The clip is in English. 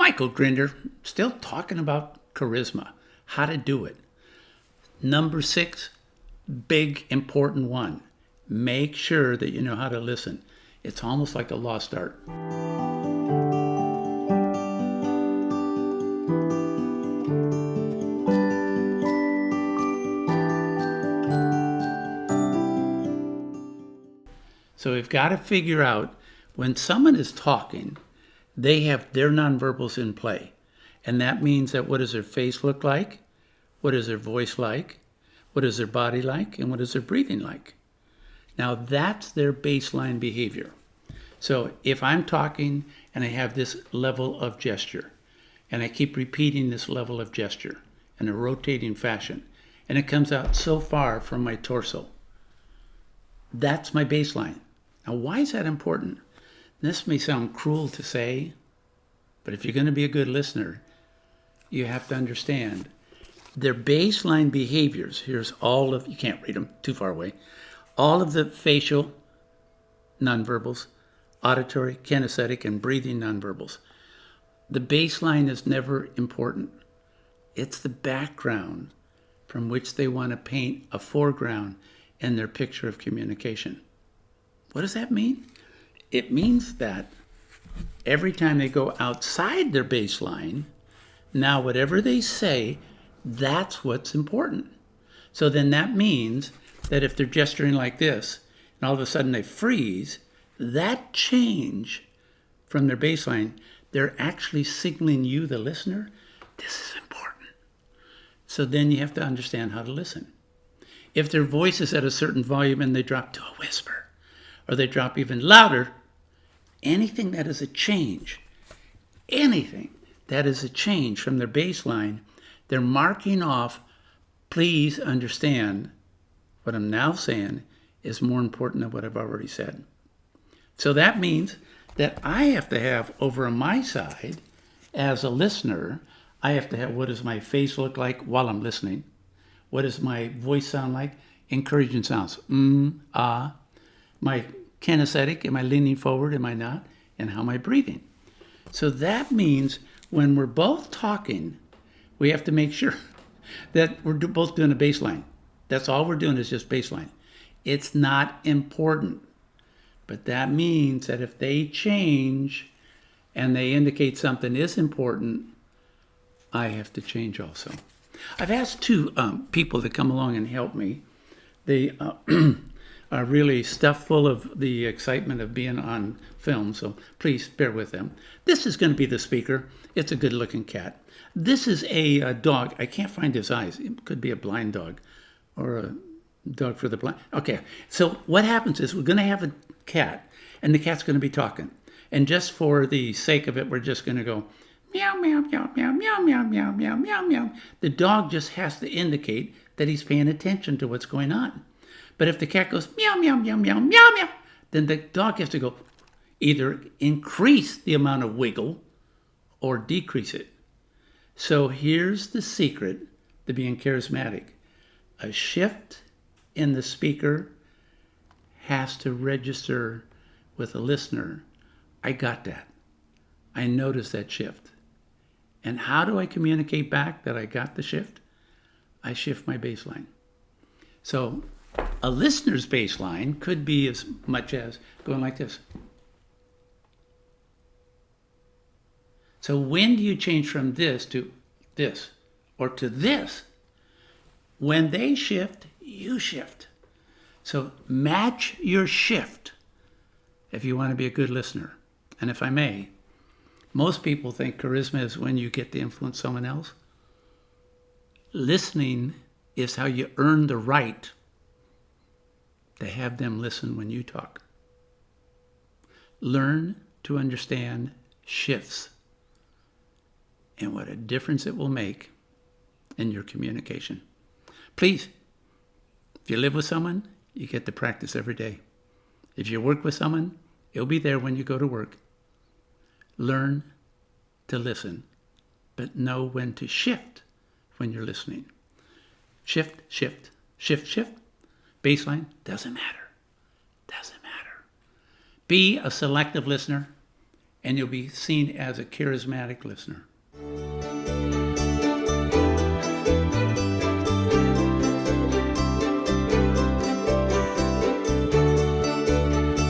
Michael Grinder, still talking about charisma, how to do it. Number 6, big important one. Make sure that you know how to listen. It's almost like a lost art. So we've got to figure out when someone is talking, they have their nonverbals in play. And that means that what does their face look like? What is their voice like? What is their body like? And what is their breathing like? Now that's their baseline behavior. So if I'm talking and I have this level of gesture, and I keep repeating this level of gesture in a rotating fashion, and it comes out so far from my torso, that's my baseline. Now why is that important? This may sound cruel to say, but if you're going to be a good listener, you have to understand their baseline behaviors. Here's all of, you can't read them too far away, all of the facial nonverbals, auditory, kinesthetic, and breathing nonverbals. The baseline is never important. It's the background from which they want to paint a foreground in their picture of communication. What does that mean? It means that every time they go outside their baseline, now whatever they say, that's what's important. So then that means that if they're gesturing like this, and all of a sudden they freeze, that change from their baseline, they're actually signaling you, the listener, this is important. So then you have to understand how to listen. If their voice is at a certain volume and they drop to a whisper, or they drop even louder, anything that is a change, anything that is a change from their baseline, they're marking off, please understand what I'm now saying is more important than what I've already said. So that means that I have to have over on my side, as a listener, I have to have what does my face look like while I'm listening? What does my voice sound like? Encouraging sounds. Ah. My kinesthetic, am I leaning forward, am I not? And how am I breathing? So that means when we're both talking, we have to make sure that we're both doing a baseline. That's all we're doing is just baseline. It's not important. But that means that if they change and they indicate something is important, I have to change also. I've asked 2 people to come along and help me. They are really stuffed full of the excitement of being on film, so please bear with them. This is going to be the speaker. It's a good-looking cat. This is a dog. I can't find his eyes. It could be a blind dog or a dog for the blind. Okay, so what happens is we're going to have a cat, and the cat's going to be talking. And just for the sake of it, we're just going to go meow, meow, meow, meow, meow, meow, meow, meow, meow, meow. The dog just has to indicate that he's paying attention to what's going on. But if the cat goes meow, meow, meow, meow, meow, meow, then the dog has to go either increase the amount of wiggle or decrease it. So here's the secret to being charismatic. A shift in the speaker has to register with a listener. I got that. I noticed that shift. And how do I communicate back that I got the shift? I shift my baseline. So a listener's baseline could be as much as going like this. So when do you change from this to this or to this? When they shift, you shift. So match your shift if you want to be a good listener. And if I may, most people think charisma is when you get to influence someone else. Listening is how you earn the right to have them listen when you talk. Learn to understand shifts and what a difference it will make in your communication. Please, if you live with someone, you get to practice every day. If you work with someone, it'll be there when you go to work. Learn to listen, but know when to shift when you're listening. Shift, shift, shift, shift. Baseline, doesn't matter. Doesn't matter. Be a selective listener and you'll be seen as a charismatic listener.